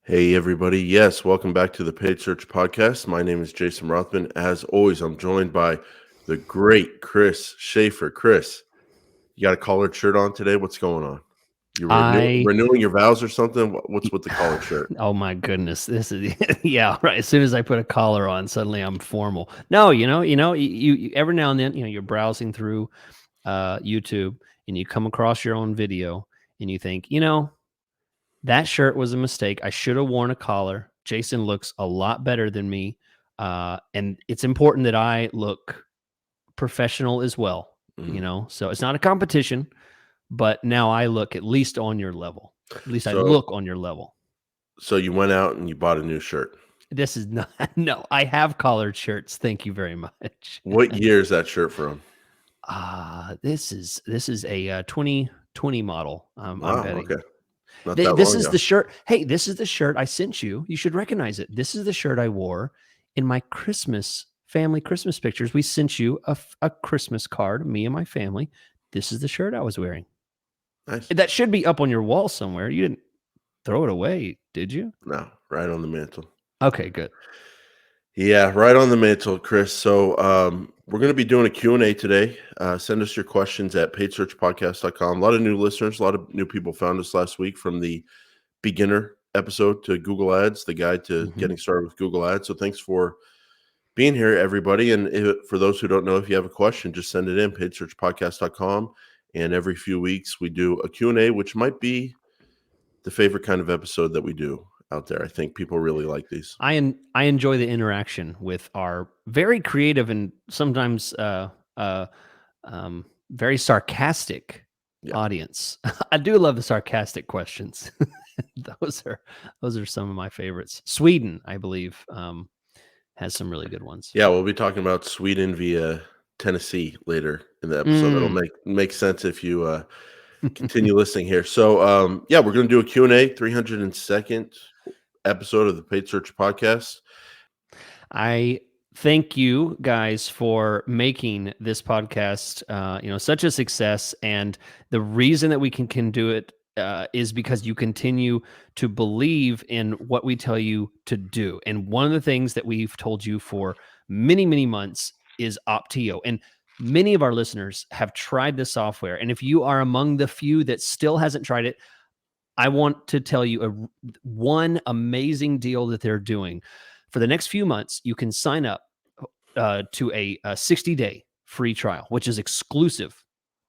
Hey, everybody. Yes, welcome back to the Paid Search Podcast. My name is Jason Rothman. As always, I'm joined by the great Chris Schaefer. Chris, you got a collared shirt on today? What's going on? You I renewing your vows or something? What's with the collared shirt? oh my goodness, this is yeah, right. As soon as I put a collar on, suddenly I'm formal. No, you every now and then, you're browsing through YouTube and you come across your own video and you think, that shirt was a mistake. I should have worn a collar. Jason looks a lot better than me. And it's important that I look professional as well, Mhm. So it's not a competition, but now I look at least on your level. At least I So, look on your level. so you went out and you bought a new shirt. This is not no, I have collared shirts. Thank you very much. What year is that shirt from? This is a 2020 model. I'm Wow, betting. okay, not that This long is ago. the shirt. Hey, this is the shirt I sent you. You should recognize it. This is the shirt I wore in my family Christmas pictures. We sent you a Christmas card, me and my family. This is the shirt I was wearing. Nice. That should be up on your wall somewhere. You didn't throw it away, did you? No, right on the mantle. Okay, good. Yeah, right on the mantle, Chris. So we're going to be doing a Q&A today. Send us your questions at paidsearchpodcast.com. A lot of new listeners, a lot of new people found us last week from the beginner episode to Google Ads, the guide to Mhm. getting started with Google Ads. So thanks for being here, everybody. And for those who don't know, if you have a question, just send it in, paidsearchpodcast.com. And every few weeks, we do a Q&A, which might be the favorite kind of episode that we do out there. I think people really like these. I enjoy the interaction with our very creative and sometimes very sarcastic Yeah. audience. I do love the sarcastic questions. those are those are some of my favorites. Sweden, I believe, has some really good ones. Yeah, we'll be talking about Sweden via Tennessee later in the episode. That'll Mm. make sense if you continue listening here. So yeah, we're going to do a Q&A, 302nd episode of the Paid Search Podcast. I thank you guys for making this podcast, such a success. And the reason that we can do it is because you continue to believe in what we tell you to do. And one of the things that we've told you for many, many months is Optio. And many of our listeners have tried this software. And if you are among the few that still hasn't tried it, I want to tell you one amazing deal that they're doing. For the next few months, you can sign up to a 60-day free trial, which is exclusive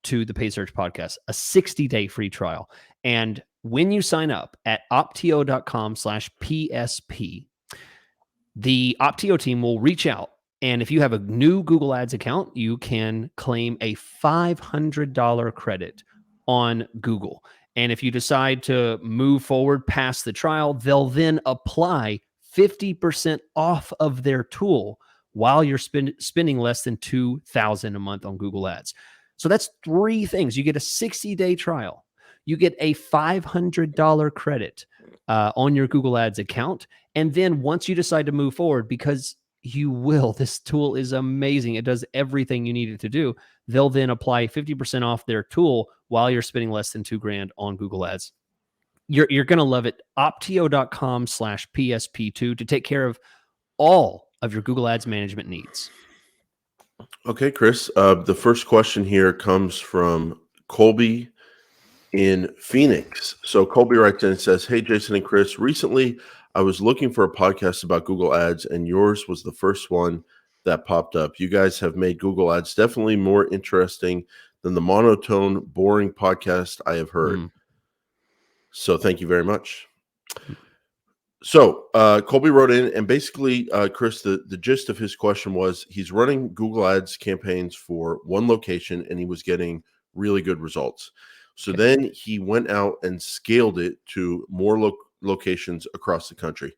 to the Paid Search Podcast, a 60-day free trial. And when you sign up at optio.com/PSP, the Optio team will reach out. And if you have a new Google Ads account, you can claim a $500 credit on Google. And if you decide to move forward past the trial, they'll then apply 50% off of their tool while you're spending less than $2,000 a month on Google Ads. So that's three things. You get a 60-day trial. You get a $500 credit on your Google Ads account. And then once you decide to move forward, because you will, this tool is amazing. It does everything you need it to do. They'll then apply 50% off their tool while you're spending less than $2,000 on Google Ads. You're going to love it. Optio.com/PSP2 to take care of all of your Google Ads management needs. Okay, Chris. The first question here comes from Colby in Phoenix. So Colby writes in and says, "Hey, Jason and Chris, recently I was looking for a podcast about Google Ads, and yours was the first one that popped up. You guys have made Google Ads definitely more interesting than the monotone, boring podcast I have heard. Mm. So thank you very much." So Colby wrote in, and basically, Chris, the gist of his question was he's running Google Ads campaigns for one location, and he was getting really good results. So Okay. then he went out and scaled it to more locations across the country.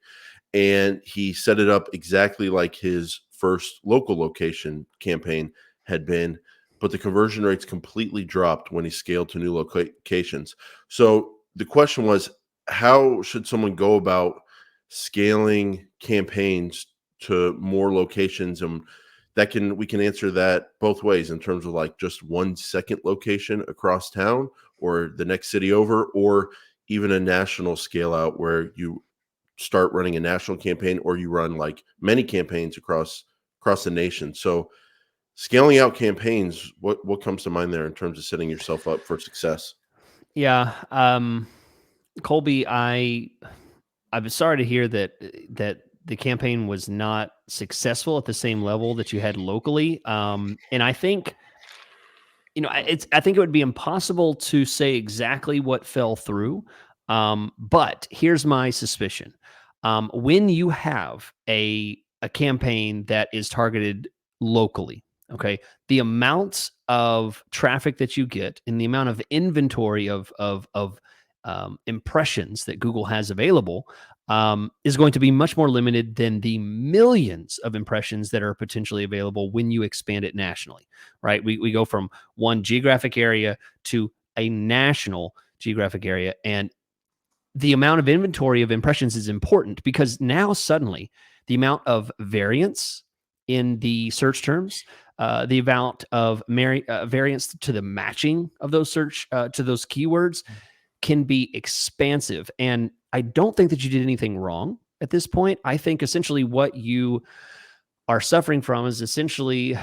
And he set it up exactly like his first local location campaign had been, but the conversion rates completely dropped when he scaled to new locations. So the question was, how should someone go about scaling campaigns to more locations? And we can answer that both ways in terms of like just 1 second location across town or the next city over, or even a national scale out where you start running a national campaign, or you run like many campaigns across the nation. So scaling out campaigns, what comes to mind there in terms of setting yourself up for success? Yeah. Colby, I'm sorry to hear that the campaign was not successful at the same level that you had locally. And I think, I think it would be impossible to say exactly what fell through. But here's my suspicion. When you have a campaign that is targeted locally, okay, the amount of traffic that you get and the amount of inventory of impressions that Google has available is going to be much more limited than the millions of impressions that are potentially available when you expand it nationally, right? We go from one geographic area to a national geographic area. And the amount of inventory of impressions is important because now suddenly the amount of variance in the search terms, the amount of variance to the matching of those search to those keywords can be expansive. And I don't think that you did anything wrong at this point. I think essentially what you are suffering from is essentially,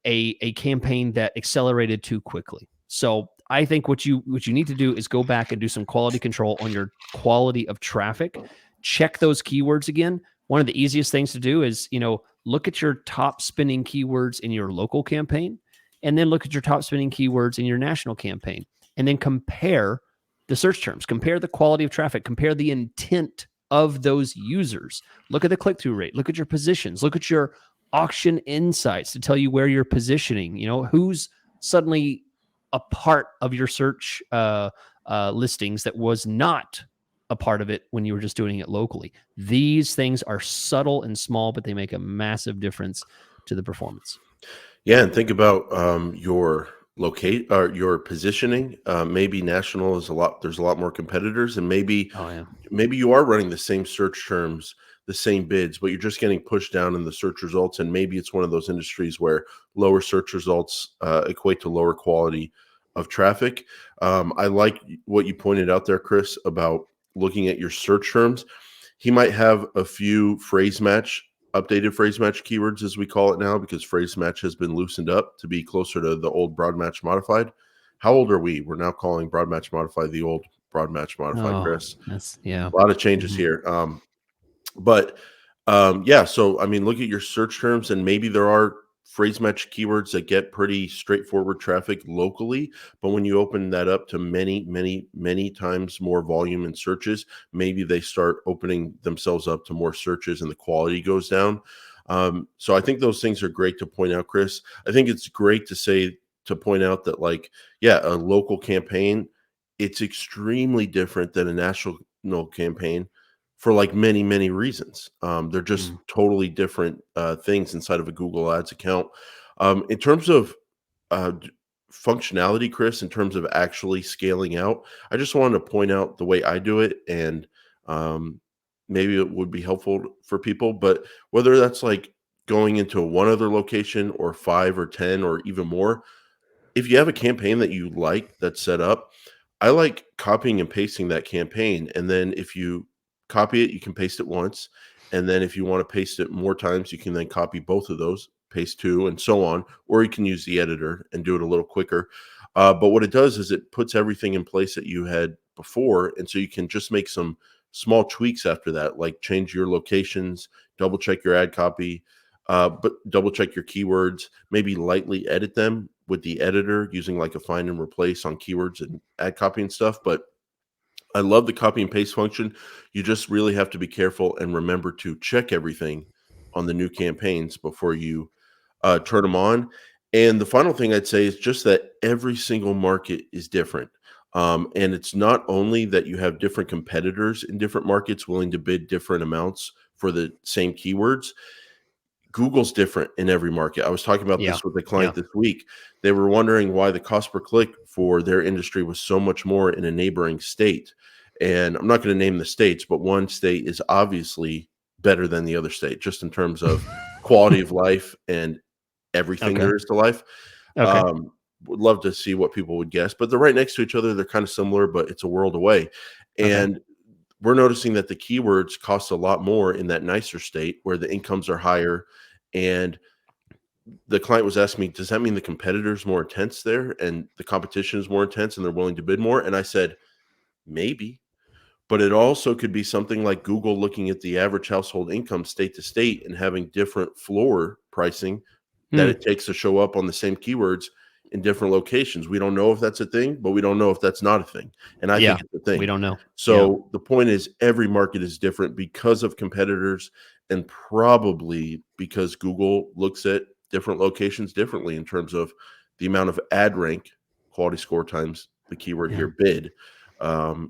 a campaign that accelerated too quickly. So I think what you need to do is go back and do some quality control on your quality of traffic. Check those keywords again. One of the easiest things to do is, look at your top spending keywords in your local campaign, and then look at your top spending keywords in your national campaign, and then compare the search terms, compare the quality of traffic, compare the intent of those users. Look at the click-through rate, look at your positions, look at your auction insights to tell you where you're positioning, who's suddenly a part of your search listings that was not a part of it when you were just doing it locally. These things are subtle and small, but they make a massive difference to the performance. Yeah, and think about your locate or your positioning. Maybe national is a lot. There's a lot more competitors, and Oh yeah. maybe you are running the same search terms, the same bids, but you're just getting pushed down in the search results. And maybe it's one of those industries where lower search results equate to lower quality of traffic. I like what you pointed out there, Chris, about looking at your search terms. He might have a few updated phrase match keywords, as we call it now, because phrase match has been loosened up to be closer to the old broad match modified. How old are we? We're now calling broad match modified the old broad match modified, Oh, Chris. that's yeah. A lot of changes Mhm. here. But yeah, so I mean, look at your search terms, and maybe there are phrase match keywords that get pretty straightforward traffic locally. But when you open that up to many, many, many times more volume in searches, maybe they start opening themselves up to more searches and the quality goes down. So I think those things are great to point out, Chris. I think it's great to point out that, like, yeah, a local campaign, it's extremely different than a national campaign for like many, many reasons. They're just Mm. totally different things inside of a Google Ads account. In terms of functionality, Chris, in terms of actually scaling out, I just wanted to point out the way I do it, and um, maybe it would be helpful for people. But whether that's like going into one other location or 5 or 10 or even more, if you have a campaign that you like that's set up, I like copying and pasting that campaign. And then if you copy it, you can paste it once. And then if you want to paste it more times, you can then copy both of those, paste two, and so on. Or you can use the editor and do it a little quicker. But what it does is it puts everything in place that you had before. And so you can just make some small tweaks after that, like change your locations, double check your ad copy, but double check your keywords, maybe lightly edit them with the editor using like a find and replace on keywords and ad copy and stuff. But I love the copy and paste function. You just really have to be careful and remember to check everything on the new campaigns before you turn them on. And the final thing I'd say is just that every single market is different. And it's not only that you have different competitors in different markets willing to bid different amounts for the same keywords. Google's different in every market. I was talking about Yeah. this with a Yeah. client this week. They were wondering why the cost per click for their industry was so much more in a neighboring state. And I'm not going to name the states, but one state is obviously better than the other state, just in terms of quality of life and everything Okay. there is to life. Okay. Would love to see what people would guess, but they're right next to each other. They're kind of similar, but it's a world away. Okay. And we're noticing that the keywords cost a lot more in that nicer state where the incomes are higher. And the client was asking me, does that mean the competitor's more intense there and the competition is more intense and they're willing to bid more? And I said, maybe. But it also could be something like Google looking at the average household income state to state and having different floor pricing that Hmm. it takes to show up on the same keywords in different locations. We don't know if that's a thing, but we don't know if that's not a thing. And I Yeah, think it's a we thing. don't know. Yeah, So the point is every market is different because of competitors and probably because Google looks at different locations differently in terms of the amount of ad rank, quality score times the keyword yeah, here bid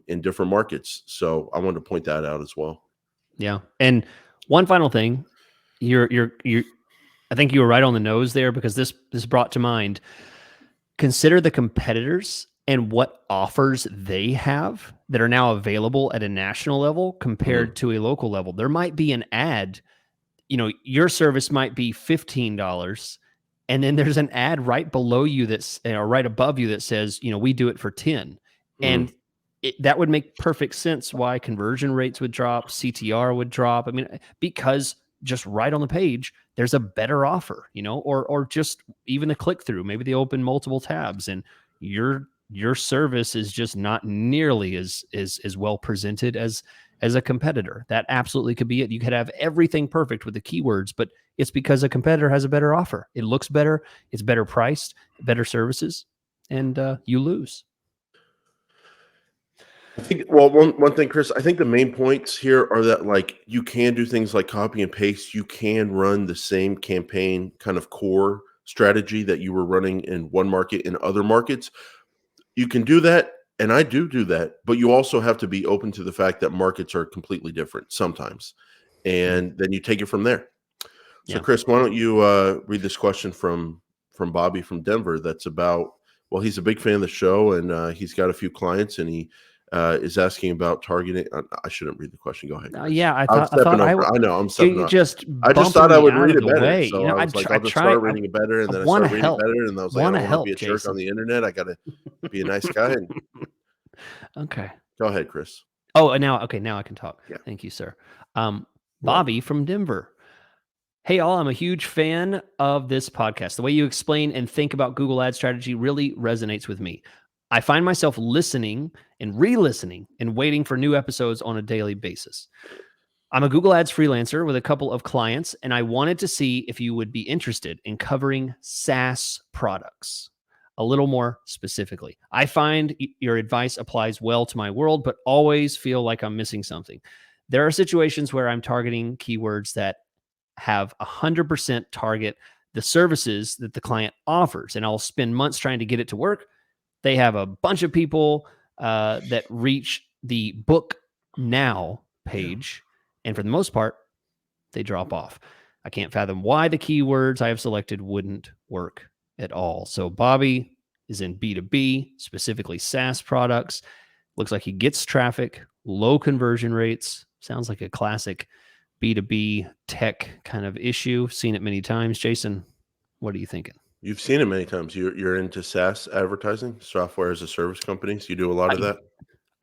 in different markets. So I wanted to point that out as well. yeah. And one final thing, you're. I think you were right on the nose there because this brought to mind. Consider the competitors and what offers they have that are now available at a national level Mhm. compared to a local level. There might be an ad, your service might be $15, and then there's an ad right below you that's or right above you that says, we do it for 10. Mm. And that would make perfect sense why conversion rates would drop, CTR would drop. I mean, because just right on the page, there's a better offer, or just even a click through. Maybe they open multiple tabs and your service is just not nearly as well presented as a competitor. That absolutely could be it. You could have everything perfect with the keywords, but it's because a competitor has a better offer. It looks better, it's better priced, better services, and you lose. I think well, one thing, Chris, I think the main points here are that like you can do things like copy and paste. You can run the same campaign kind of core strategy that you were running in one market in other markets. You can do that, and I do that, but you also have to be open to the fact that markets are completely different sometimes, Mm, and then you take it from there. So, yeah. Chris, why don't you read this question from Bobby from Denver? That's about well, he's a big fan of the show, and he's got a few clients, and he is asking about targeting. I shouldn't read the question. Go ahead, Chris. Yeah, I I'm thought I stepping thought up. I w- I know I'm stepping you up. just I just bumping thought I me would out read of it the better, way. so I was like, I I'll just try. start reading it better, and I then I want to start reading it help. better, and I was like, I Want to don't want to be help, a jerk on Jason. the internet. I got to be a nice guy. And Okay. go ahead, Chris. Oh, and now I can talk. Yeah, Thank you, sir. you're welcome. Bobby from Denver. Hey, all, I'm a huge fan of this podcast. The way you explain and think about Google ad strategy really resonates with me. I find myself listening and re listening and waiting for new episodes on a daily basis. I'm a Google Ads freelancer with a couple of clients, and I wanted to see if you would be interested in covering SaaS products a little more specifically. I find your advice applies well to my world, but always feel like I'm missing something. There are situations where I'm targeting keywords that have 100% target the services that the client offers, and I'll spend months trying to get it to work. They have a bunch of people that reach the book now Yeah. page, and for the most part, they drop off. I can't fathom why the keywords I have selected wouldn't work at all. So Bobby is in B2B, specifically SaaS products. Looks like he gets traffic, low conversion rates. Sounds like a classic B2B tech kind of issue. Seen it many times. Jason, what are you thinking? You've seen it many times. You're into SaaS advertising, software as a service companies. You do a lot of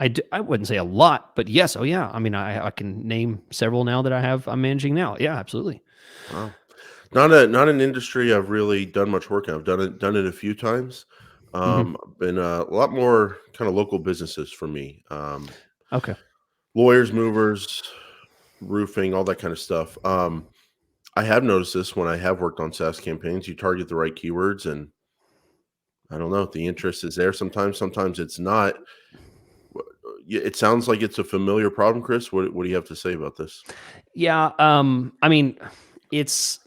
I, that. I wouldn't say a lot, but yes. Oh, yeah. I mean, I can name several now that I'm managing now. Yeah, absolutely. Wow. Not an industry I've really done much work in. I've done it a few times. Hmm. Been a lot more kind of local businesses for me. Okay. Lawyers, movers, roofing, all that kind of stuff. I have noticed this when I have worked on SaaS campaigns. You target the right keywords, and I don't know, the interest is there sometimes. Sometimes it's not. It sounds like it's a familiar problem, Chris. What do you have to say about this? Yeah. I mean, it's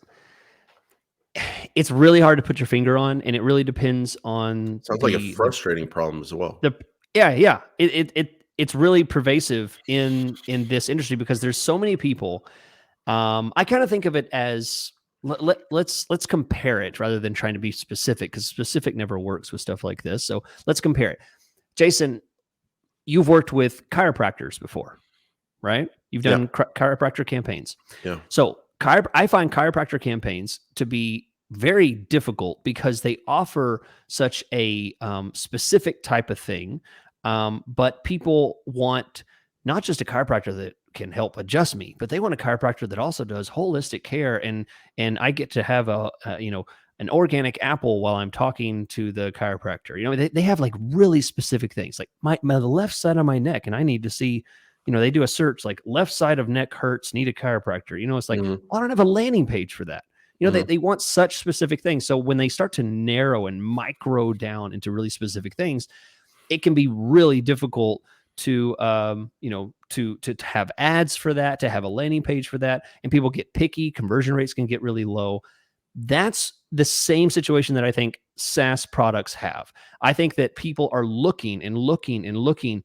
it's really hard to put your finger on, and it really depends on Sounds like a frustrating problem as well. the yeah. It's really pervasive in this industry because there's so many people. I kind of think of it as let's compare it rather than trying to be specific because specific never works with stuff like this. So let's compare it. Jason, you've worked with chiropractors before, right? You've Yeah, done chiropractor campaigns. yeah. So I find chiropractor campaigns to be very difficult because they offer such a specific type of thing, but people want not just a chiropractor that can help adjust me, but they want a chiropractor that also does holistic care. And I get to have an organic apple while I'm talking to the chiropractor. They have like really specific things, like the left side of my neck, and I need to see, they do a search like left side of neck hurts, need a chiropractor. It's like, Mhm. well, I don't have a landing page for that. Mhm. They want such specific things. So when they start to narrow and micro down into really specific things, it can be really difficult to to have ads for that, to have a landing page for that, and people get picky. Conversion rates can get really low. That's the same situation that I think SaaS products have. I think that people are looking and looking and looking,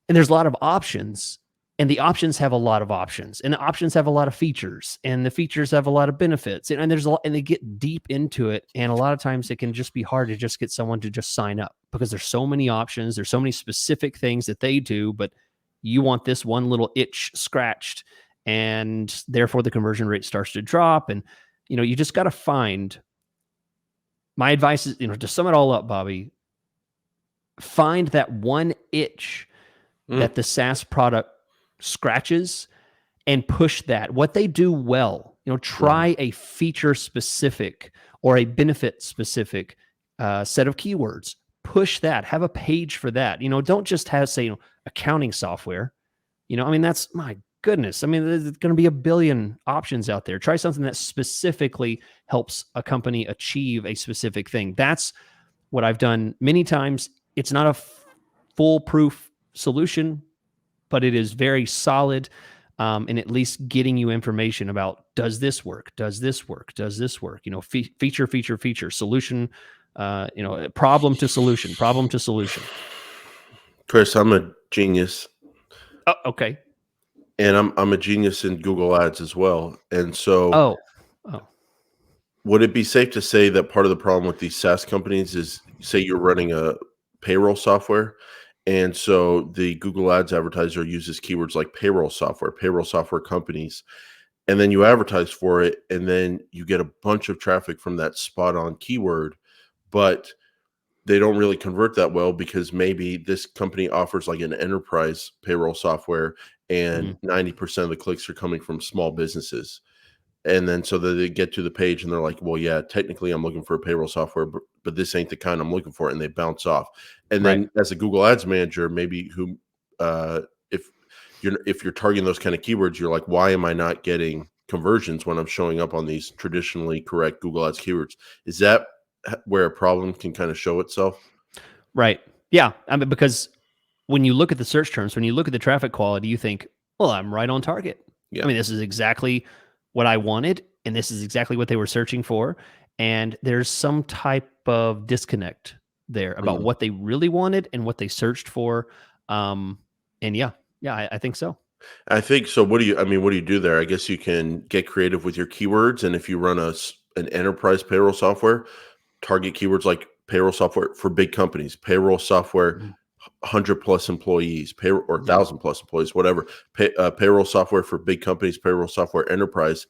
and there's a lot of options, and the options have a lot of options, and the options have a lot of features, and the features have a lot of benefits, and there's a lot, and they get deep into it, and a lot of times it can just be hard to just get someone to just sign up because there's so many options, there's so many specific things that they do, but you want this one little itch scratched, and therefore the conversion rate starts to drop. And you just got to find, my advice is, to sum it all up, Bobby, find that one itch Mm. that the SaaS product scratches and push that. What they do well, Mhm. try a feature specific or a benefit specific set of keywords. Push that. Have a page for that. Don't just have, say, accounting software. That's, my goodness. There's going to be a billion options out there. Try something that specifically helps a company achieve a specific thing. That's what I've done many times. It's not a foolproof solution, but it is very solid, in at least getting you information about, does this work? Does this work? Does this work? Feature, solution, problem to solution, problem to solution. Chris, I'm a genius, Oh, okay. and I'm a genius in Google Ads as well. And so, Oh, oh, would it be safe to say that part of the problem with these SaaS companies is, say you're running a payroll software, and so the Google Ads advertiser uses keywords like payroll software companies, and then you advertise for it, and then you get a bunch of traffic from that spot on keyword, but they don't really convert that well because maybe this company offers like an enterprise payroll software and mhm, 90% of the clicks are coming from small businesses. And then so that they get to the page and they're like, well, yeah, technically I'm looking for a payroll software, but this ain't the kind I'm looking for. And they bounce off. And right. then as a Google Ads manager, maybe uh, if if you're targeting those kind of keywords, you're like, why am I not getting conversions when I'm showing up on these traditionally correct Google Ads keywords? Is that where a problem can kind of show itself? Right. Yeah. Because when you look at the search terms, when you look at the traffic quality, you think, well, I'm right on target. Yeah. This is exactly what I wanted, and this is exactly what they were searching for. And there's some type of disconnect there about Mhm. what they really wanted and what they searched for. Um, and yeah, I think so. I think so. What do you do there? I guess you can get creative with your keywords. And if you run an enterprise payroll software, target keywords like payroll software for big companies, payroll software, Mhm. 100 plus employees, payroll or Yeah. 1,000 plus employees, whatever. Payroll software for big companies, payroll software enterprise.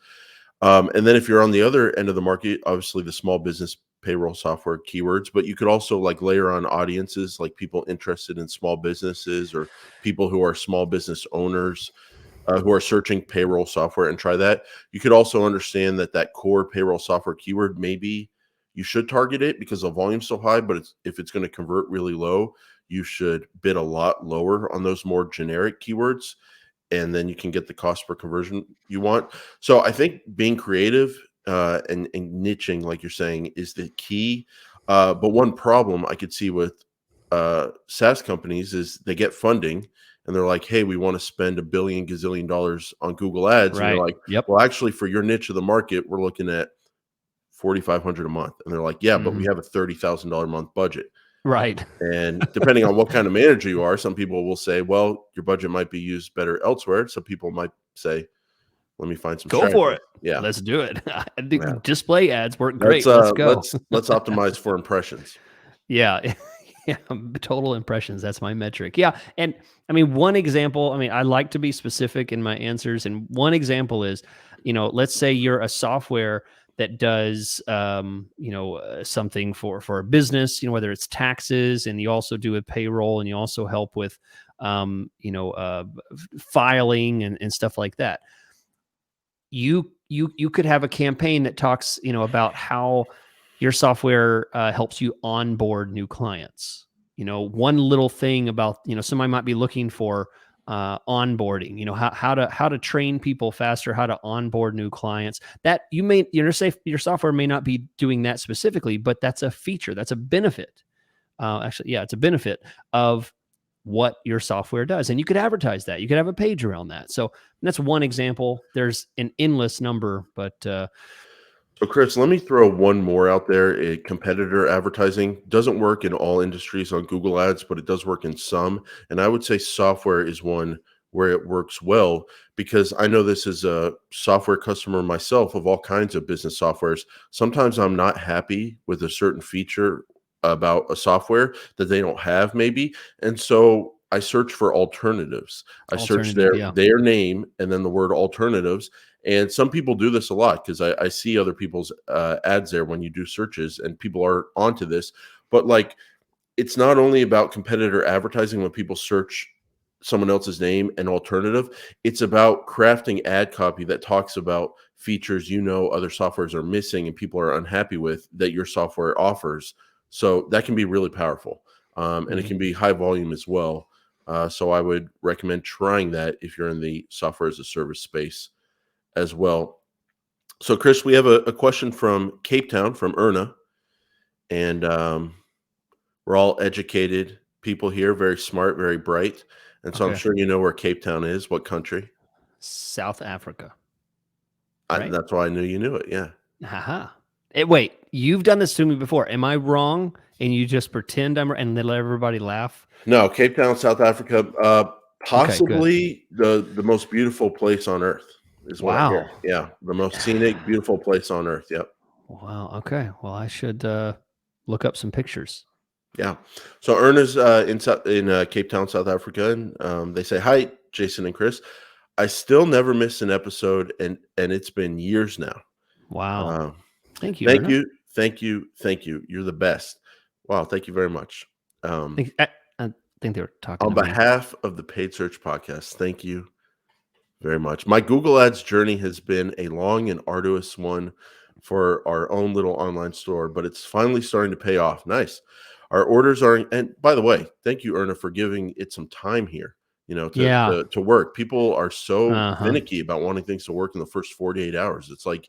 And then if you're on the other end of the market, obviously the small business payroll software keywords, but you could also like layer on audiences, like people interested in small businesses or people who are small business owners who are searching payroll software, and try that. You could also understand that that core payroll software keyword, maybe you should target it because the volume's so high, but if it's going to convert really low, you should bid a lot lower on those more generic keywords, and then you can get the cost per conversion you want. So I think being creative and niching, like you're saying, is the key. But one problem I could see with SaaS companies is they get funding and they're like, hey, we want to spend a billion gazillion dollars on Google Ads. And you're Right. like, Yep. well, actually, for your niche of the market, we're looking at 4,500 a month. And they're like, yeah, but we Mhm. have a $30,000 a month budget. Right. And depending on what kind of manager you are, some people will say, well, your budget might be used better elsewhere. Some people might say, let me find some Go for strategy. it. Yeah. Let's do it. Yeah. Display ads work Let's great. Let's go. let's optimize for impressions. Yeah. Yeah, total impressions. That's my metric. Yeah. And one example, I like to be specific in my answers. And one example is, let's say you're a software that does, something for a business, whether it's taxes, and you also do a payroll, and you also help with, filing and stuff like that. You could have a campaign that talks, about how your software helps you onboard new clients. One little thing about, somebody might be looking for onboarding, how to train people faster, how to onboard new clients. That your software may not be doing that specifically, but that's a feature, that's a benefit. It's a benefit of what your software does. And you could advertise that. You could have a page around that. So that's one example. There's an endless number, but So, Chris, let me throw one more out there. Competitor advertising doesn't work in all industries on Google Ads, but it does work in some. And I would say software is one where it works well, because I know this is a software customer myself of all kinds of business softwares. Sometimes I'm not happy with a certain feature about a software that they don't have, maybe. And so I search for alternatives. I search their name and then the word alternatives. And some people do this a lot, because I see other people's ads there when you do searches, and people are onto this. But like, it's not only about competitor advertising when people search someone else's name and alternative. It's about crafting ad copy that talks about features other softwares are missing and people are unhappy with that your software offers. So that can be really powerful, and it can be high volume as well. So I would recommend trying that if you're in the software as a service space as well. So, Chris, we have a question from Cape Town, from Erna, and we're all educated people here, very smart, very bright. And so I'm sure you know where Cape Town is. What country? South Africa. Right? That's why I knew you knew it. Yeah. Haha. Wait, you've done this to me before. Am I wrong? And you just pretend and then let everybody laugh? No, Cape Town, South Africa. Possibly the most beautiful place on earth is what I hear. Yeah, the most scenic, beautiful place on earth. Yep. Wow. Okay. Well, I should look up some pictures. Yeah. So Erna's in Cape Town, South Africa, and they say, "Hi, Jason and Chris. I still never miss an episode, and it's been years now." Wow. Thank you. Thank Erna. you. Thank you. Thank you. You're the best. Wow. Thank you very much. I think they were talking On to me. behalf of the Paid Search Podcast, thank you very much. My Google Ads journey has been a long and arduous one for our own little online store, but it's finally starting to pay off. Nice. Our orders are, and by the way, thank you, Erna, for giving it some time here, to work. People are so finicky about wanting things to work in the first 48 hours. It's like,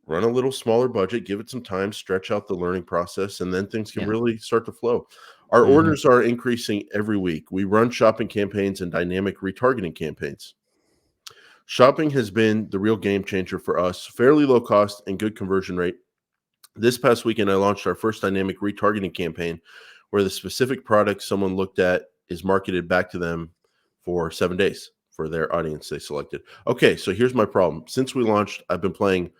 run a little smaller budget, give it some time, stretch out the learning process, and then things can really start to flow. Our orders are increasing every week. We run shopping campaigns and dynamic retargeting campaigns. Shopping has been the real game changer for us. Fairly low cost and good conversion rate. This past weekend, I launched our first dynamic retargeting campaign, where the specific product someone looked at is marketed back to them for 7 days for their audience they selected. Okay, so here's my problem. Since we launched, I've been playing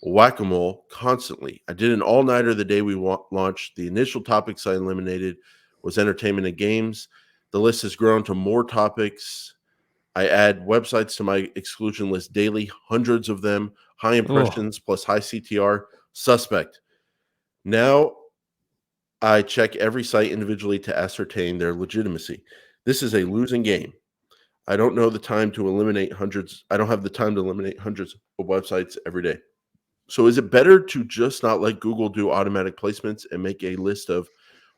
whack-a-mole constantly. I did an all-nighter the day we launched. The initial topics I eliminated was entertainment and games. The list has grown to more topics. I add websites to my exclusion list daily, hundreds of them, high impressions plus high CTR, suspect. Now I check every site individually to ascertain their legitimacy. This is a losing game. I don't have the time to eliminate hundreds of websites every day. So is it better to just not let Google do automatic placements and make a list of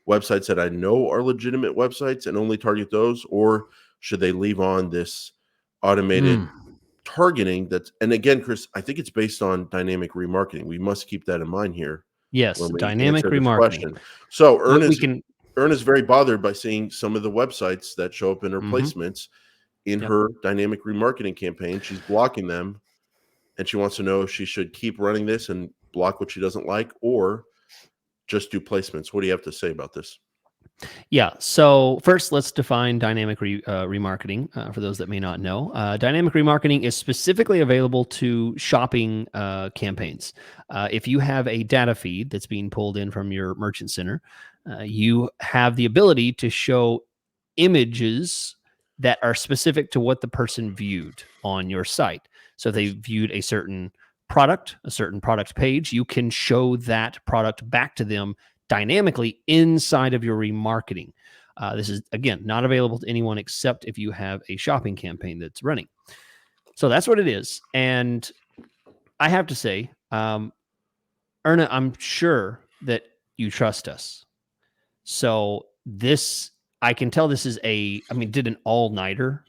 websites that I know are legitimate websites and only target those? Or should they leave on this automated targeting? And again, Chris, I think it's based on dynamic remarketing. We must keep that in mind here. Yes, dynamic remarketing. So Erna's very bothered by seeing some of the websites that show up in her placements in her dynamic remarketing campaign. She's blocking them. And she wants to know if she should keep running this and block what she doesn't like, or just do placements. What do you have to say about this? Yeah. So first, let's define dynamic remarketing for those that may not know. Dynamic remarketing is specifically available to shopping campaigns. If you have a data feed that's being pulled in from your merchant center, you have the ability to show images that are specific to what the person viewed on your site. So if they viewed a certain product page, you can show that product back to them dynamically inside of your remarketing. This is, again, not available to anyone except if you have a shopping campaign that's running. So that's what it is. And I have to say, Erna, I'm sure that you trust us. So this, I can tell this is did an all-nighter.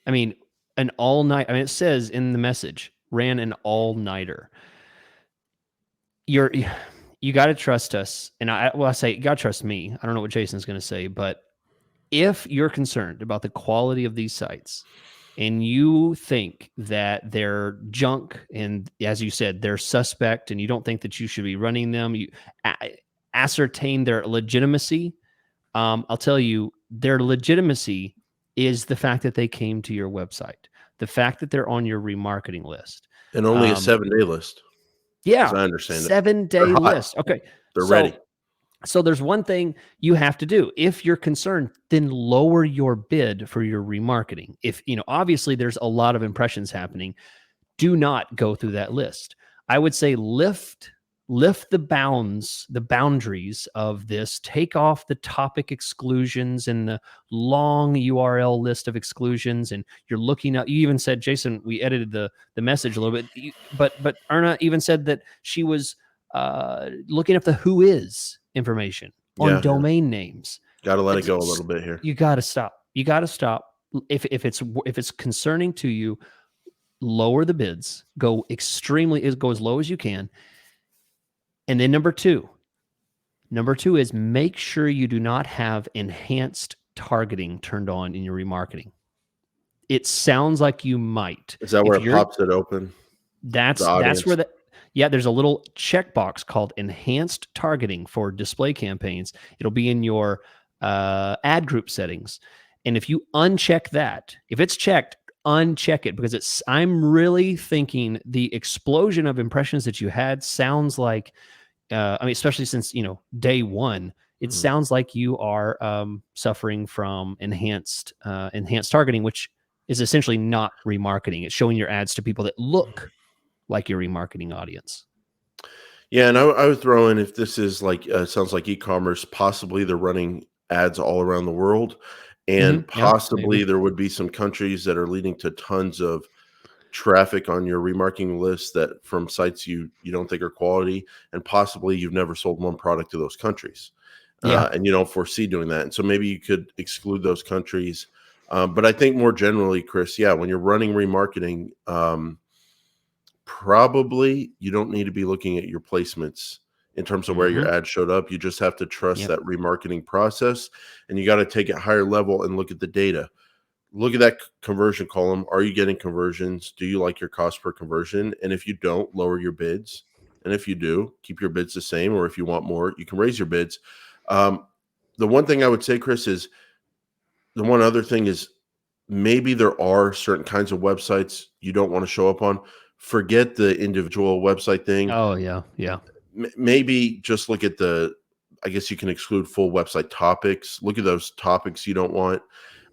I mean, an all-night. I mean, it says in the message, ran an all-nighter. You got to trust us. And I say, you got to trust me. I don't know what Jason's going to say, but if you're concerned about the quality of these sites and you think that they're junk and, as you said, they're suspect and you don't think that you should be running them, you ascertain their legitimacy. I'll tell you, their legitimacy is the fact that they came to your website, the fact that they're on your remarketing list. And only a 7-day list. Yeah. As I understand it. 7-day list. Okay. They're ready. So there's one thing you have to do. If you're concerned, then lower your bid for your remarketing. If, obviously there's a lot of impressions happening, do not go through that list. I would say lift the boundaries of this, take off the topic exclusions and the long URL list of exclusions. And you're looking at, you even said, Jason, we edited the message a little bit, but Erna even said that she was looking up the who is information on domain names. Got to let it go a little bit here. You got to stop. If it's concerning to you, lower the bids, go as low as you can. And then number two is make sure you do not have enhanced targeting turned on in your remarketing. It sounds like you might. Is that where it pops it open? That's where there's a little checkbox called enhanced targeting for display campaigns. It'll be in your ad group settings. And if you uncheck that, if it's checked, uncheck it, because I'm really thinking the explosion of impressions that you had sounds like, especially since, day one, it sounds like you are suffering from enhanced targeting, which is essentially not remarketing. It's showing your ads to people that look like your remarketing audience. Yeah. And I would throw in, if this is like, sounds like e-commerce, possibly they're running ads all around the world. And possibly there would be some countries that are leading to tons of traffic on your remarketing list that from sites you don't think are quality, and possibly you've never sold one product to those countries. And you don't foresee doing that. And so maybe you could exclude those countries. But I think more generally, Chris, when you're running remarketing, probably you don't need to be looking at your placements in terms of where your ad showed up. You just have to trust that remarketing process, and you got to take it higher level and look at the data. Look at that conversion column. Are you getting conversions? Do you like your cost per conversion? And if you don't, lower your bids. And if you do, keep your bids the same. Or if you want more, you can raise your bids. The one thing I would say, Chris, is the one other thing is maybe there are certain kinds of websites you don't want to show up on. Forget the individual website thing. Oh, yeah. Yeah. Maybe just look at I guess you can exclude full website topics. Look at those topics you don't want,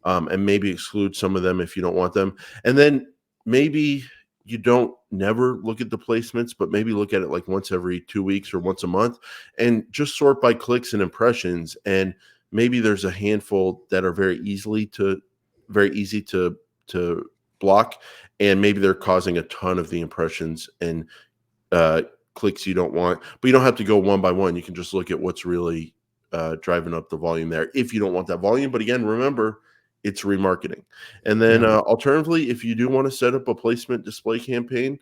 and maybe exclude some of them if you don't want them. And then maybe you don't never look at the placements, but maybe look at it like once every 2 weeks or once a month, and just sort by clicks and impressions. And maybe there's a handful that are very easy to block, and maybe they're causing a ton of the impressions and clicks you don't want. But you don't have to go one by one. You can just look at what's really driving up the volume there if you don't want that volume. But again, remember, it's remarketing. And then alternatively, if you do want to set up a placement display campaign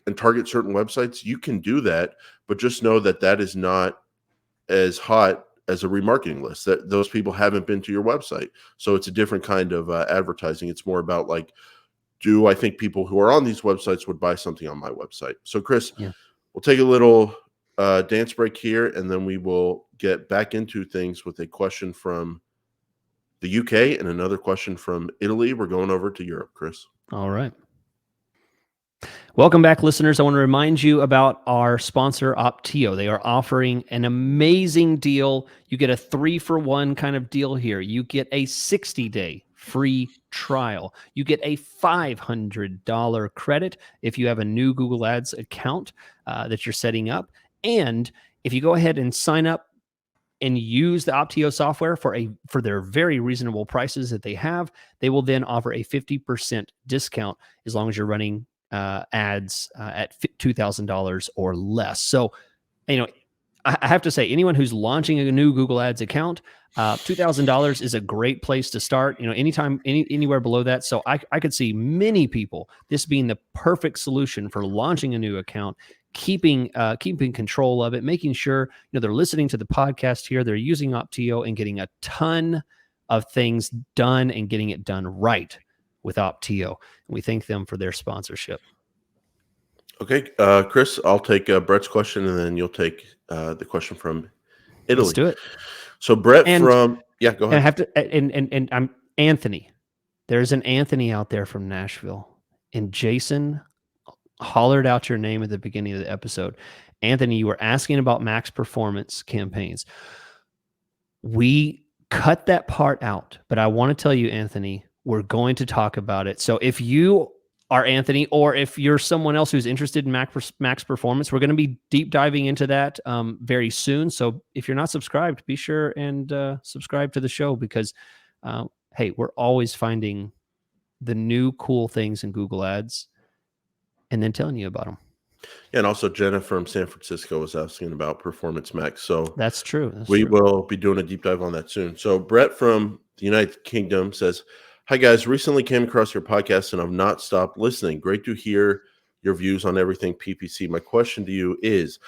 and target certain websites, you can do that. But just know that that is not as hot as a remarketing list. That those people haven't been to your website. So it's a different kind of advertising. It's more about like, do I think people who are on these websites would buy something on my website? So Chris, we'll take a little dance break here, and then we will get back into things with a question from the UK and another question from Italy. We're going over to Europe, Chris. All right. Welcome back, listeners. I want to remind you about our sponsor, Optio. They are offering an amazing deal. You get a 3-for-1 kind of deal here. You get a 60-day free trial. You get a $500 credit if you have a new Google Ads account that you're setting up. And if you go ahead and sign up and use the Optio software for their very reasonable prices that they have, they will then offer a 50% discount as long as you're running ads at $2,000 or less. So, I have to say, anyone who's launching a new Google Ads account, $2,000 is a great place to start. Anytime, anywhere below that. So I could see many people this being the perfect solution for launching a new account, keeping control of it, making sure they're listening to the podcast here, they're using Optio and getting a ton of things done and getting it done right with Optio. And we thank them for their sponsorship. Okay, Chris, I'll take Brett's question, and then you'll take the question from Italy. Let's do it. So Brett And go ahead. I have to, and I'm Anthony. There's an Anthony out there from Nashville, and Jason hollered out your name at the beginning of the episode. Anthony, you were asking about max performance campaigns. We cut that part out, but I want to tell you, Anthony, we're going to talk about it. So if you are Anthony, or if you're someone else who's interested in max performance, we're going to be deep diving into that very soon. So if you're not subscribed, be sure and subscribe to the show, because hey, we're always finding the new cool things in Google Ads and then telling you about them. Yeah, and also Jenna from San Francisco was asking about Performance Max. So that's true. We will be doing a deep dive on that soon. So Brett from the United Kingdom says, "Hi guys, recently came across your podcast and I've not stopped listening. Great to hear your views on everything PPC. My question to you is,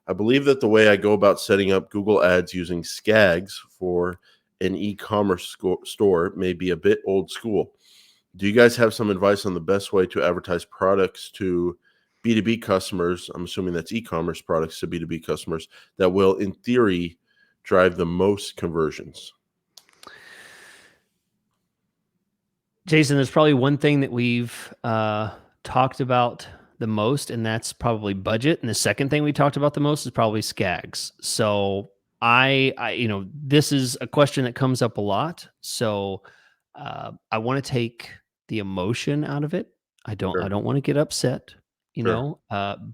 I believe that the way I go about setting up Google Ads using SKAGs for an e-commerce store may be a bit old school. Do you guys have some advice on the best way to advertise products to B2B customers?" I'm assuming that's e-commerce products to B2B customers that will, in theory, drive the most conversions. Jason, there's probably one thing that we've talked about the most, and that's probably budget. And the second thing we talked about the most is probably SKAGs. So I this is a question that comes up a lot. So I want to take the emotion out of it. I don't want to get upset.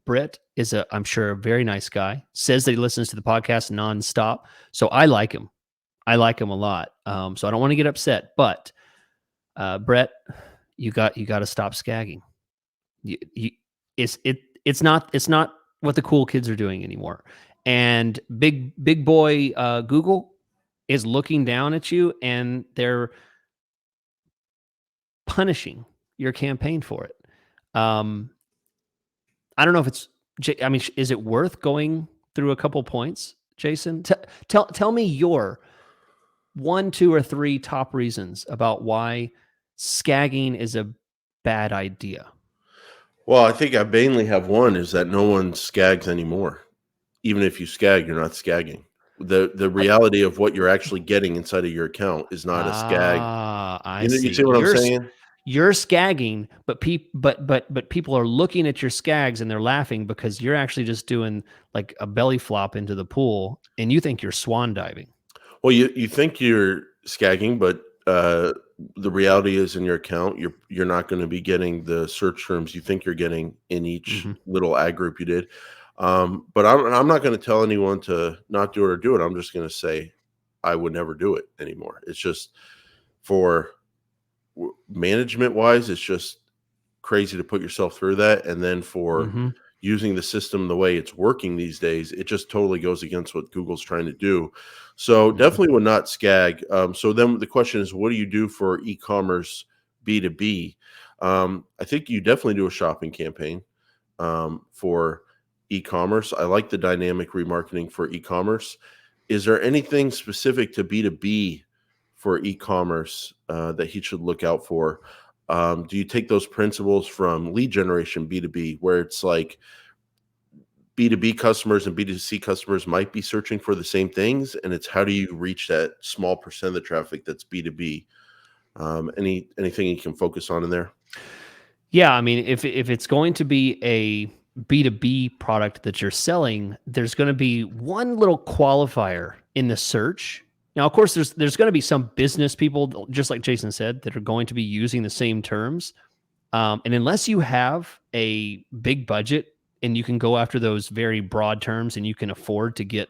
Brett is I'm sure a very nice guy, says that he listens to the podcast nonstop. So I like him. I like him a lot. So I don't want to get upset, but Brett, you got to stop SKAGing. It's not what the cool kids are doing anymore. And big boy Google is looking down at you, and they're punishing your campaign for it. I don't know if it's. Is it worth going through a couple points, Jason? Tell me your 1, 2, or 3 top reasons about why SKAGing is a bad idea. Well, I think I mainly have one, is that no one SKAGs anymore. Even if you SKAG, you're not SKAGing. The reality of what you're actually getting inside of your account is not a SKAG. I see. You see what I'm saying? You're SKAGing, but people are looking at your SKAGs and they're laughing because you're actually just doing like a belly flop into the pool, and you think you're swan diving. Well, you think you're SKAGing, but the reality is in your account, you're not going to be getting the search terms you think you're getting in each little ad group you did. But I'm not going to tell anyone to not do it or do it. I'm just going to say I would never do it anymore. It's just, for management wise, it's just crazy to put yourself through that. And then for using the system the way it's working these days, it just totally goes against what Google's trying to do. So definitely would not SKAG. So then the question is, what do you do for e-commerce B2B? I think you definitely do a shopping campaign for e-commerce. I like the dynamic remarketing for e-commerce. Is there anything specific to B2B for e-commerce that he should look out for? Do you take those principles from lead generation B2B, where it's like B2B customers and B2C customers might be searching for the same things, and it's how do you reach that small percent of the traffic that's B2B? Anything you can focus on in there? Yeah, I mean, if it's going to be a B2B product that you're selling, there's going to be one little qualifier in the search. Now, of course, there's going to be some business people, just like Jason said, that are going to be using the same terms. And unless you have a big budget and you can go after those very broad terms and you can afford to get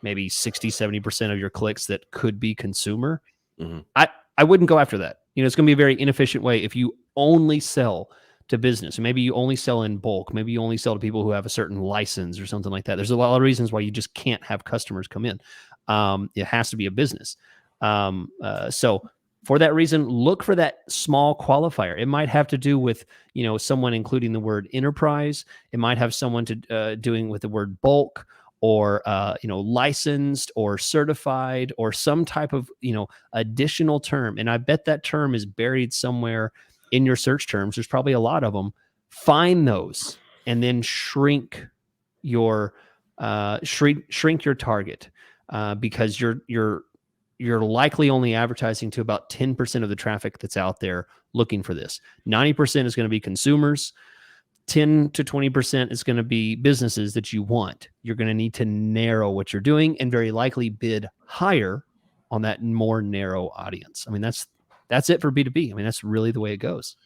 maybe 60, 70% of your clicks that could be consumer, Mhm. I wouldn't go after that. It's going to be a very inefficient way if you only sell to business. Maybe you only sell in bulk. Maybe you only sell to people who have a certain license or something like that. There's a lot of reasons why you just can't have customers come in. It has to be a business. So for that reason, look for that small qualifier. It might have to do with, someone including the word enterprise. It might have someone to doing with the word bulk, or licensed or certified, or some type of additional term. And I bet that term is buried somewhere in your search terms. There's probably a lot of them. Find those and then shrink your target, because you're likely only advertising to about 10% of the traffic that's out there looking for this. 90% is going to be consumers. 10 to 20% is going to be businesses that you want. You're going to need to narrow what you're doing and very likely bid higher on that more narrow audience. I mean, that's it for B2B. I mean, that's really the way it goes.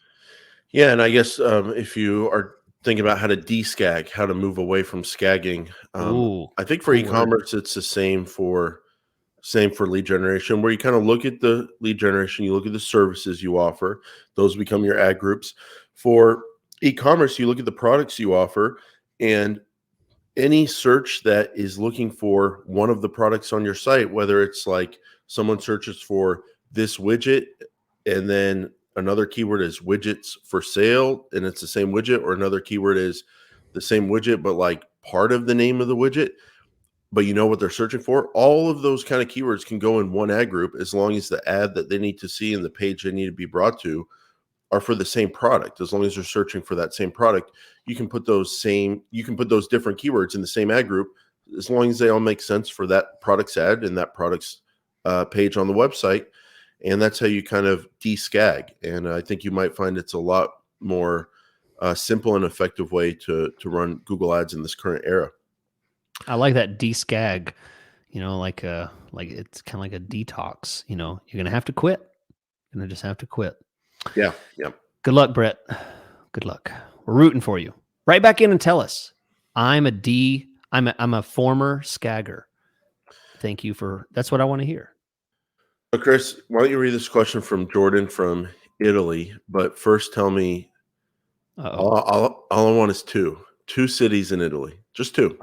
Yeah, and I guess if you are thinking about how to de-skag, how to move away from skagging, Ooh, I think for cool word. e-commerce, it's the same for lead generation, where you kind of look at the lead generation, you look at the services you offer, those become your ad groups. For e-commerce, you look at the products you offer, and any search that is looking for one of the products on your site, whether it's like someone searches for this widget and then another keyword is widgets for sale and it's the same widget, or another keyword is the same widget but like part of the name of the widget, but you know what they're searching for, all of those kind of keywords can go in one ad group, as long as the ad that they need to see and the page they need to be brought to are for the same product. As long as they're searching for that same product, you can put those different keywords in the same ad group, as long as they all make sense for that product's ad and that product's page on the website. And that's how you kind of de-skag. And I think you might find it's a lot more simple and effective way to run Google Ads in this current era. I like that de-skag, like it's kind of like a detox. You're going to have to quit. You're going to just have to quit. Yeah. Yeah. Good luck, Brett. Good luck. We're rooting for you. Write back in and tell us. I'm a former skagger. Thank you that's what I want to hear. So Chris, why don't you read this question from Jordan from Italy? But first tell me, all I want is two cities in Italy. Just two.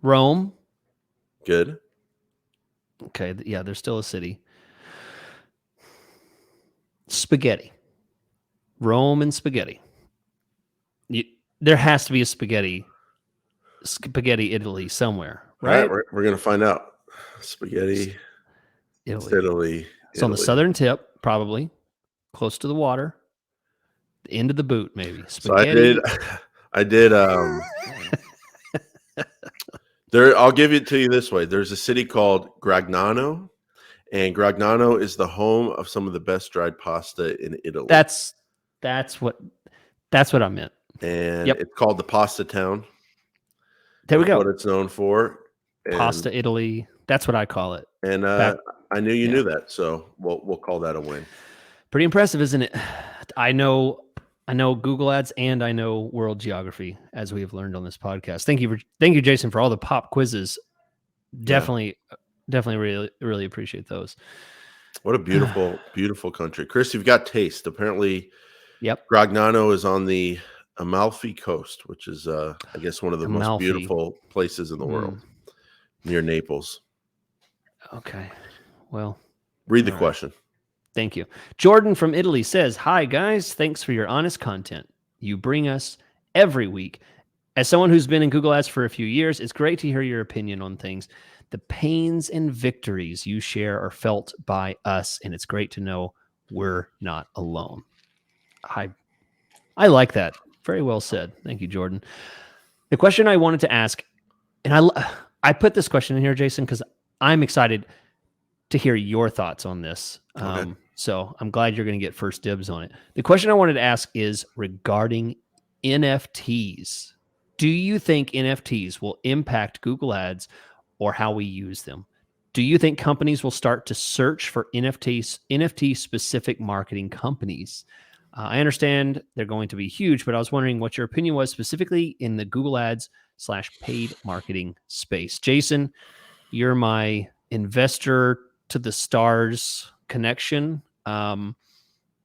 Rome. Good. Okay. Yeah, there's still a city. Spaghetti. Rome and spaghetti. There has to be a spaghetti Italy somewhere, right? All right, we're going to find out. Spaghetti, Italy. It's on the southern tip, probably close to the water. The end of the boot, maybe. Spaghetti. So I did. I'll give it to you this way. There's a city called Gragnano, and Gragnano is the home of some of the best dried pasta in Italy. That's what I meant. And It's called the Pasta Town. There we go. What it's known for. Pasta Italy. That's what I call it. And I knew you knew that, so we'll call that a win. Pretty impressive, isn't it? I know Google Ads and I know world geography, as we have learned on this podcast. Thank you, Jason, for all the pop quizzes. Definitely really, really appreciate those. What a beautiful, beautiful country. Chris, you've got taste. Apparently, yep. Gragnano is on the Amalfi Coast, which is, I guess, one of the most beautiful places in the world, near Naples. Okay. Well, read the question. Thank you. Jordan from Italy says, "Hi, guys. Thanks for your honest content you bring us every week. As someone who's been in Google Ads for a few years, it's great to hear your opinion on things. The pains and victories you share are felt by us, and it's great to know we're not alone." I like that. Very well said. Thank you, Jordan. The question I wanted to ask, and I put this question in here, Jason, because I'm excited to hear your thoughts on this. Okay. So I'm glad you're going to get first dibs on it. The question I wanted to ask is regarding NFTs. Do you think NFTs will impact Google Ads or how we use them? Do you think companies will start to search for NFT specific marketing companies? I understand they're going to be huge, but I was wondering what your opinion was specifically in the Google Ads /paid marketing space. Jason, You're my investor to the stars connection. Wow.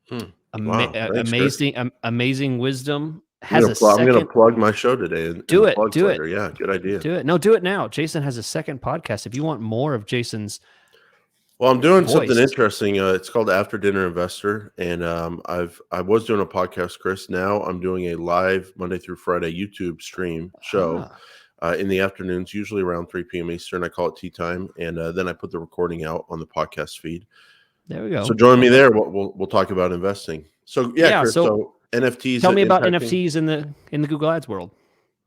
Thanks, Chris. Amazing wisdom. Has a I'm gonna second. plug my show today in Do the it. plugs Do it. later. Yeah, good idea. Do it. No, do it now. Jason has a second podcast. If you want more of Jason's Well, I'm doing something voice. interesting. It's called After Dinner Investor, and I was doing a podcast, Chris. Now I'm doing a live Monday through Friday YouTube stream show in the afternoons, usually around 3 p.m. Eastern. I call it tea time, and then I put the recording out on the podcast feed. There we go. So join me there. We'll talk about investing. So yeah, Chris. So NFTs. Tell me about NFTs in the Google Ads world.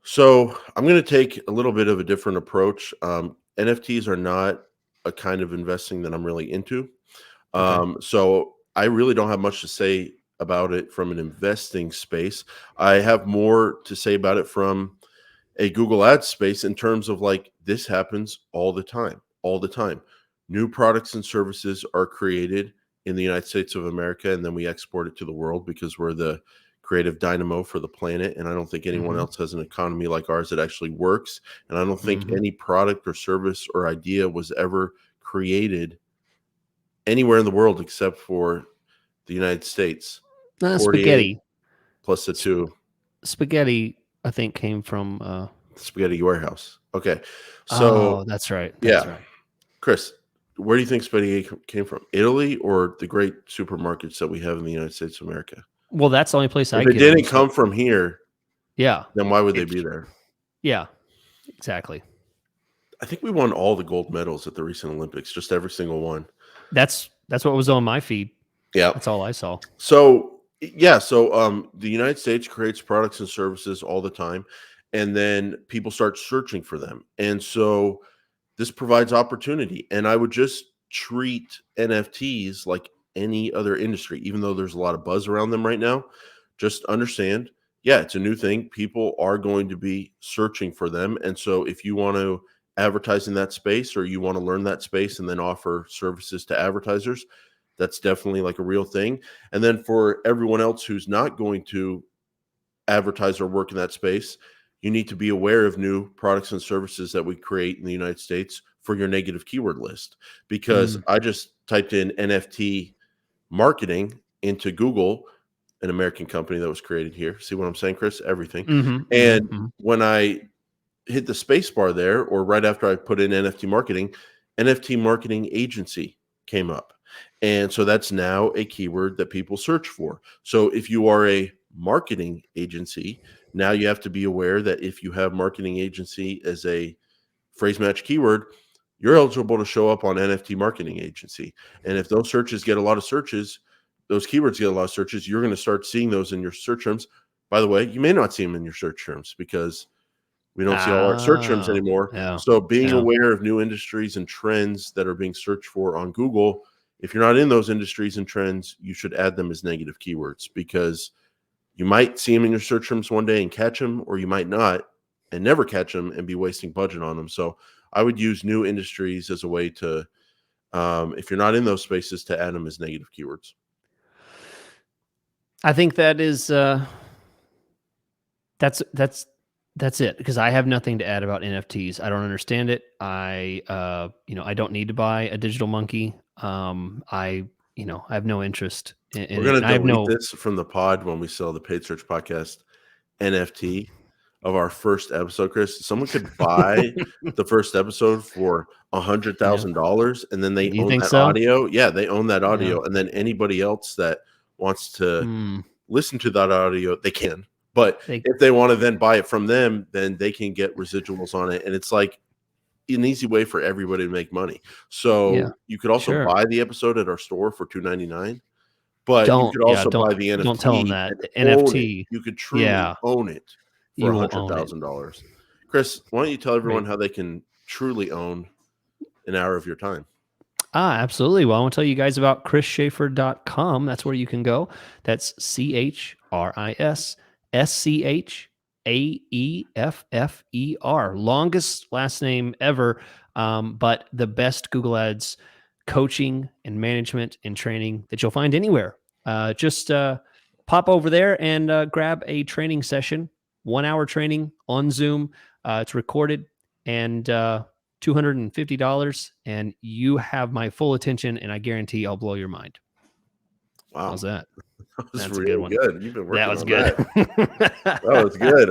So I'm going to take a little bit of a different approach. NFTs are not a kind of investing that I'm really into. So I really don't have much to say about it from an investing space. I have more to say about it from a Google Ads space in terms of like this happens all the time. New products and services are created in the United States of America, and then we export it to the world because we're the creative dynamo for the planet. And I don't think anyone else has an economy like ours that actually works. And I don't think any product or service or idea was ever created anywhere in the world except for the United States. Spaghetti plus the 2. Spaghetti, I think, came from Spaghetti Warehouse. Okay. So that's right. That's right. Chris, where do you think spaghetti came from? Italy or the great supermarkets that we have in the United States of America? Well, that's the only place I get. If it didn't come from here, then why would they be there? Yeah, exactly. I think we won all the gold medals at the recent Olympics, just every single one. That's what was on my feed. Yeah, that's all I saw. So the United States creates products and services all the time, and then people start searching for them, and so this provides opportunity. And I would just treat NFTs like any other industry, even though there's a lot of buzz around them right now. Just understand, it's a new thing. People are going to be searching for them. And so if you want to advertise in that space, or you want to learn that space and then offer services to advertisers, that's definitely like a real thing. And then for everyone else who's not going to advertise or work in that space, you need to be aware of new products and services that we create in the United States for your negative keyword list. Because I just typed in NFT marketing into Google, an American company that was created here. See what I'm saying, Chris? Everything. When I hit the space bar there, or right after I put in NFT marketing agency came up. And so that's now a keyword that people search for. So if you are a marketing agency, now you have to be aware that if you have marketing agency as a phrase match keyword, you're eligible to show up on NFT marketing agency. And if those searches get a lot of searches, those keywords get a lot of searches, you're going to start seeing those in your search terms. By the way, you may not see them in your search terms because we don't see all our search terms anymore. So being aware of new industries and trends that are being searched for on Google, if you're not in those industries and trends, you should add them as negative keywords, because you might see them in your search terms one day and catch them, or you might not and never catch them and be wasting budget on them. So I would use new industries as a way to, if you're not in those spaces, to add them as negative keywords. I think that is that's it, because I have nothing to add about NFTs. I don't understand it. I don't need to buy a digital monkey. I have no interest in We're going to delete this from the pod when we sell the Paid Search Podcast NFT of our first episode, Chris. Someone could buy the first episode for $100,000, and then they own that audio. Yeah, they own that audio. And then anybody else that wants to listen to that audio, they can. But if they want to then buy it from them, then they can get residuals on it. And it's like an easy way for everybody to make money. So you could also buy the episode at our store for $2.99. But you could also buy the NFT. Don't tell them that. The NFT. You could truly own it for $100,000. Chris, why don't you tell everyone how they can truly own an hour of your time? Absolutely. Well, I want to tell you guys about chrisschaeffer.com. That's where you can go. That's CHRISSCHAEFFER. Longest last name ever, but the best Google Ads coaching and management and training that you'll find anywhere. Just pop over there and grab a training session, 1 hour training on Zoom. It's recorded, and $250, and you have my full attention, and I guarantee I'll blow your mind. Wow. How's that? That was That's a really good one. good. You've been working That was on good. that. That was good.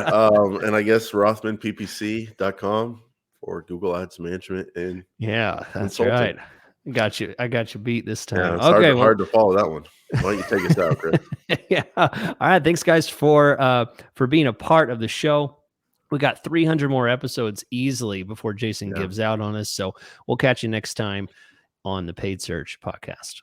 And I guess RothmanPPC.com for Google Ads management and Yeah, that's consulting. right. I got you beat this time. Yeah, it's Okay, hard to follow that one. Why don't you take us out, Chris? yeah. All right. Thanks, guys, for being a part of the show. We got 300 more episodes easily before Jason Yeah. gives out on us. So we'll catch you next time on the Paid Search Podcast.